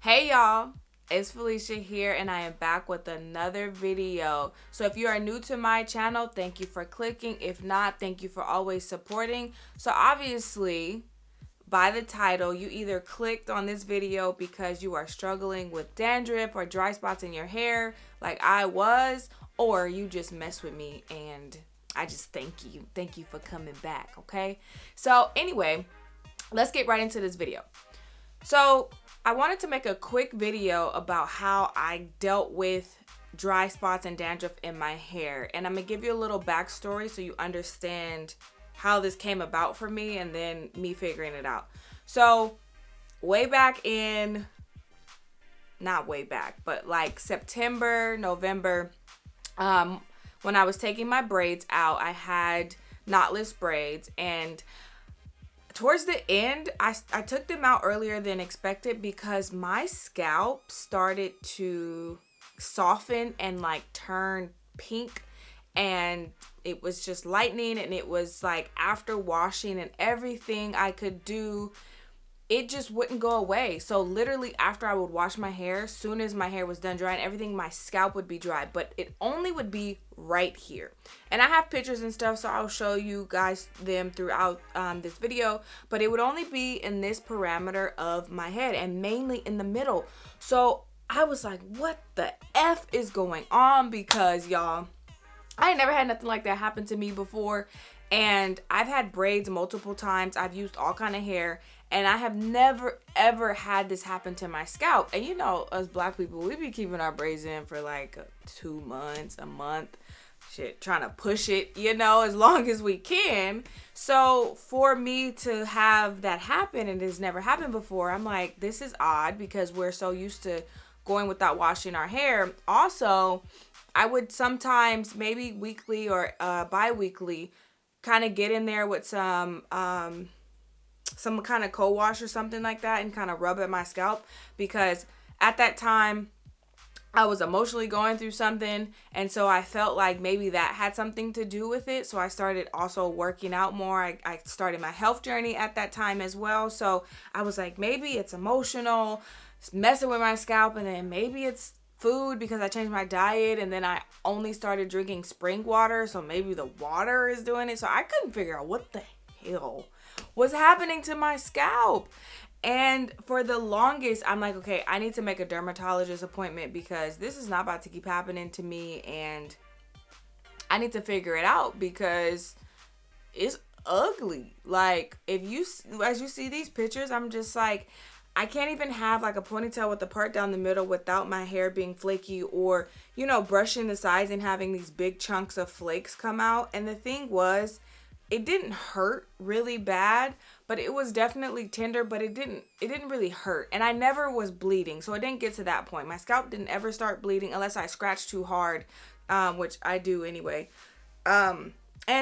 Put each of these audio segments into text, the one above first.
Hey y'all, it's Felicia here and I am back with another video. So if you are new to my channel, thank you for clicking. If not, thank you for always supporting. So obviously, by the title, you either clicked on this video because you are struggling with dandruff or dry spots in your hair like I was, or you just mess with me and I just thank you. Thank you for coming back, okay? So anyway, let's get right into this video. So I wanted to make a quick video about how I dealt with dry spots and dandruff in my hair. And I'm going to give you a little backstory so you understand how this came about for me and then me figuring it out. So way back in, not way back, but like September, November, when I was taking my braids out, I had knotless braids, and towards the end, I took them out earlier than expected because my scalp started to soften and like turn pink, and it was just lightning, and it was like after washing and everything I could do, it just wouldn't go away. So literally after I would wash my hair, soon as my hair was done drying, everything, my scalp would be dry, but it only would be right here. And I have pictures and stuff, so I'll show you guys them throughout this video, but it would only be in this parameter of my head and mainly in the middle. So I was like, what the F is going on? Because y'all, I ain't never had nothing like that happen to me before. And I've had braids multiple times. I've used all kind of hair, and I have never ever had this happen to my scalp. And you know, us black people, we be keeping our braids in for like 2 months, a month, shit, trying to push it, you know, as long as we can. So for me to have that happen, and it's never happened before, I'm like, this is odd because we're so used to going without washing our hair. Also, I would sometimes, maybe weekly or bi-weekly, kind of get in there with some kind of co-wash or something like that and kind of rub at my scalp, because at that time I was emotionally going through something, and so I felt like maybe that had something to do with it. So I started also working out more. I started my health journey at that time as well. So I was like, maybe it's emotional, it's messing with my scalp, and then maybe it's food because I changed my diet, and then I only started drinking spring water, so maybe the water is doing it. So I couldn't figure out what the hell was happening to my scalp. And for the longest, I'm like, okay, I need to make a dermatologist appointment because this is not about to keep happening to me, and I need to figure it out because it's ugly. Like, as you see these pictures, I'm just like, I can't even have like a ponytail with the part down the middle without my hair being flaky, or, you know, brushing the sides and having these big chunks of flakes come out. And the thing was, it didn't hurt really bad, but it was definitely tender, but it didn't really hurt. And I never was bleeding, so it didn't get to that point. My scalp didn't ever start bleeding unless I scratched too hard, which I do anyway. And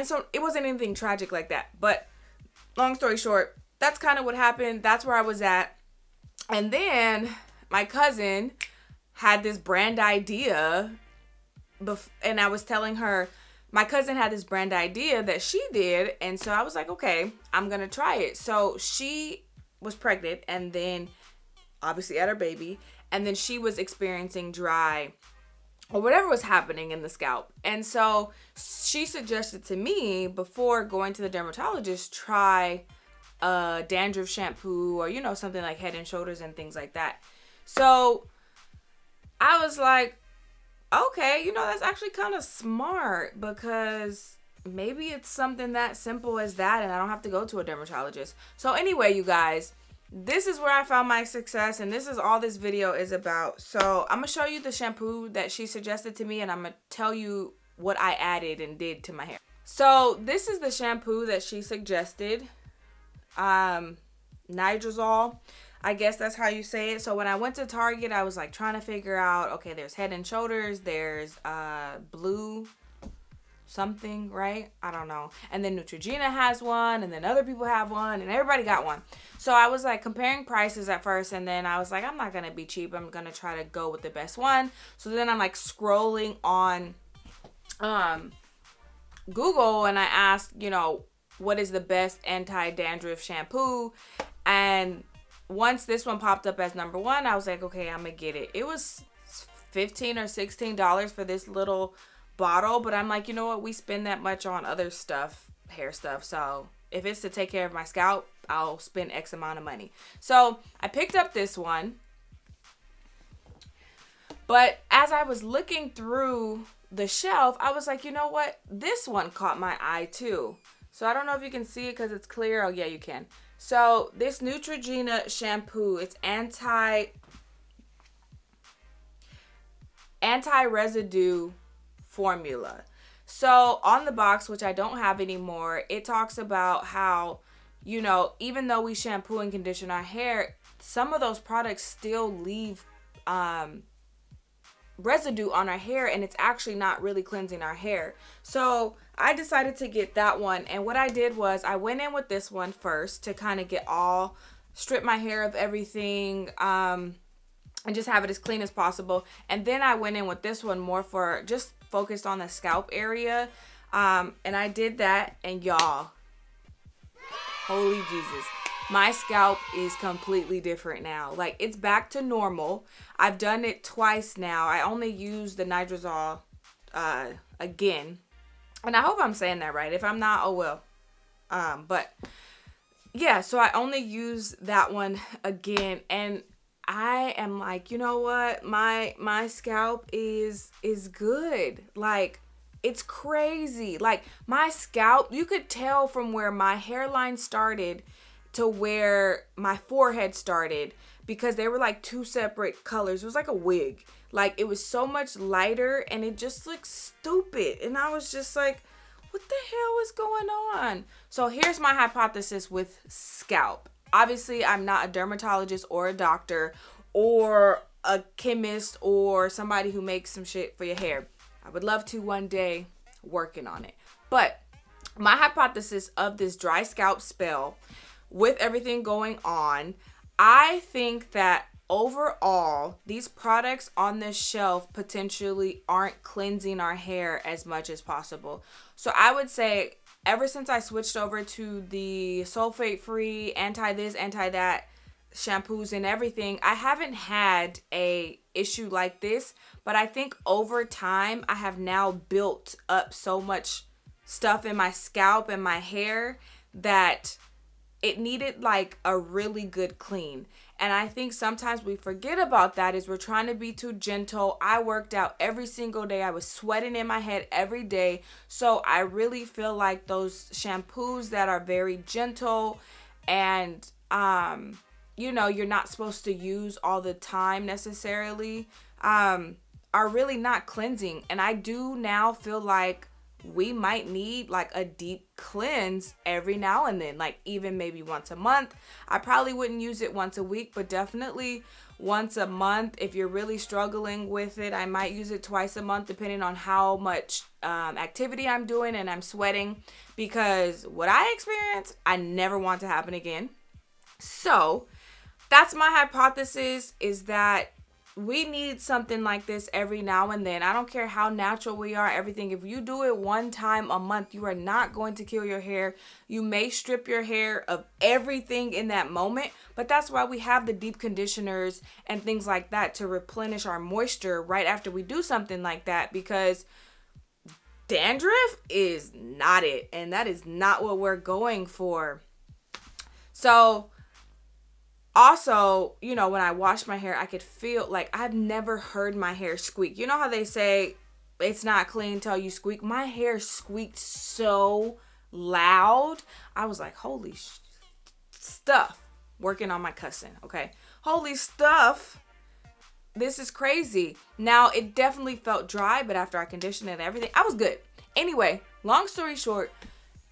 so it wasn't anything tragic like that. But long story short, that's kind of what happened. That's where I was at. And then my cousin had this brand idea, and I was telling her, my cousin had this brand idea that she did, and so I was like, okay, I'm going to try it. So she was pregnant, and then obviously had her baby, and then she was experiencing dry or whatever was happening in the scalp. And so she suggested to me, before going to the dermatologist, try dandruff shampoo, or, you know, something like Head and Shoulders and things like that. So I was like, okay, you know, that's actually kind of smart, because maybe it's something that simple as that and I don't have to go to a dermatologist. So anyway, you guys, this is where I found my success, and this is all this video is about. So I'm gonna show you the shampoo that she suggested to me, and I'm gonna tell you what I added and did to my hair. So this is the shampoo that she suggested. Nitrazol, I guess that's how you say it. So when I went to Target, I was like trying to figure out, okay, there's Head and Shoulders, there's blue something, right? I don't know. And then Neutrogena has one, and then other people have one, and everybody got one. So I was like comparing prices at first, and then I was like, I'm not gonna be cheap, I'm gonna try to go with the best one. So then I'm like scrolling on Google, and I asked, you know, what is the best anti-dandruff shampoo? And once this one popped up as number one, I was like, okay, I'm gonna get it. It was $15 or $16 for this little bottle, but I'm like, you know what? We spend that much on other stuff, hair stuff. So if it's to take care of my scalp, I'll spend X amount of money. So I picked up this one. But as I was looking through the shelf, I was like, you know what? This one caught my eye too. So I don't know if you can see it because it's clear. Oh, yeah, you can. So this Neutrogena shampoo, it's anti-residue formula. So on the box, which I don't have anymore, it talks about how, you know, even though we shampoo and condition our hair, some of those products still leave residue on our hair, and it's actually not really cleansing our hair. So I decided to get that one, and what I did was I went in with this one first to kind of strip my hair of everything, and just have it as clean as possible. And then I went in with this one more for just focused on the scalp area, and I did that, and y'all, holy Jesus, my scalp is completely different now. Like, it's back to normal. I've done it twice now. I only use the Nitrazol again. And I hope I'm saying that right. If I'm not, oh well. But yeah, so I only use that one again. And I am like, you know what? My scalp is good. Like, it's crazy. Like, my scalp, you could tell from where my hairline started to where my forehead started, because they were like two separate colors. It was like a wig. Like, it was so much lighter and it just looked stupid. And I was just like, what the hell is going on? So here's my hypothesis with scalp. Obviously, I'm not a dermatologist or a doctor or a chemist or somebody who makes some shit for your hair. I would love to one day, working on it. But my hypothesis of this dry scalp spell, with everything going on, I think that overall, these products on this shelf potentially aren't cleansing our hair as much as possible. So I would say ever since I switched over to the sulfate-free, anti-this, anti-that shampoos and everything, I haven't had a issue like this. But I think over time, I have now built up so much stuff in my scalp and my hair that it needed like a really good clean. And I think sometimes we forget about that, is we're trying to be too gentle. I worked out every single day. I was sweating in my head every day. So I really feel like those shampoos that are very gentle and, you know, you're not supposed to use all the time necessarily, are really not cleansing. And I do now feel like we might need like a deep cleanse every now and then, like even maybe once a month. I probably wouldn't use it once a week, but definitely once a month. If you're really struggling with it, I might use it twice a month, depending on how much activity I'm doing and I'm sweating, because what I experienced, I never want to happen again. So that's my hypothesis, is that we need something like this every now and then. I don't care how natural we are, everything. If you do it one time a month, you are not going to kill your hair. You may strip your hair of everything in that moment, but that's why we have the deep conditioners and things like that, to replenish our moisture right after we do something like that, because dandruff is not it, and that is not what we're going for. So also, you know, when I wash my hair, I could feel like I've never heard my hair squeak. You know how they say it's not clean till you squeak? My hair squeaked so loud. I was like, holy stuff. Working on my cussing, okay? Holy stuff. This is crazy. Now, it definitely felt dry, but after I conditioned it and everything, I was good. Anyway, long story short,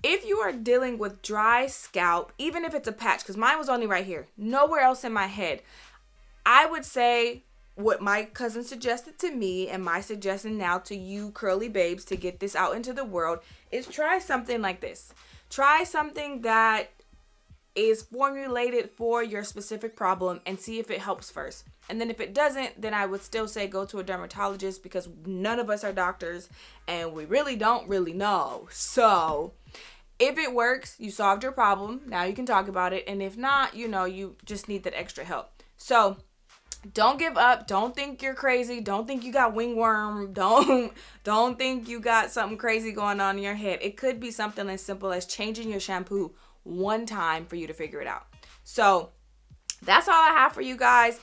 if you are dealing with dry scalp, even if it's a patch, because mine was only right here, nowhere else in my head, I would say what my cousin suggested to me, and my suggestion now to you curly babes to get this out into the world, is try something like this. Try something that is formulated for your specific problem and see if it helps first. And then if it doesn't, then I would still say go to a dermatologist, because none of us are doctors and we really don't really know. So If it works, you solved your problem. Now you can talk about it. And if not, you know, you just need that extra help. So don't give up. Don't think you're crazy. Don't think you got wingworm. Don't think you got something crazy going on in your head. It could be something as simple as changing your shampoo one time for you to figure it out. So that's all I have for you guys.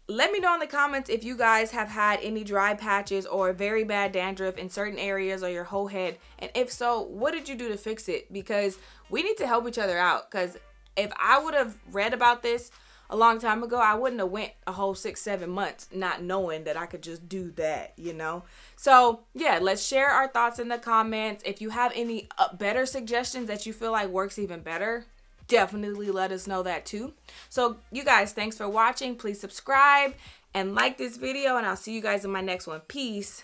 Let me know in the comments if you guys have had any dry patches or very bad dandruff in certain areas or your whole head. And if so, what did you do to fix it? Because we need to help each other out. Because if I would have read about this a long time ago, I wouldn't have went a whole 6-7 months not knowing that I could just do that, you know? So yeah, let's share our thoughts in the comments. If you have any better suggestions that you feel like works even better, definitely let us know that too. So you guys, thanks for watching. Please subscribe and like this video, and I'll see you guys in my next one. Peace.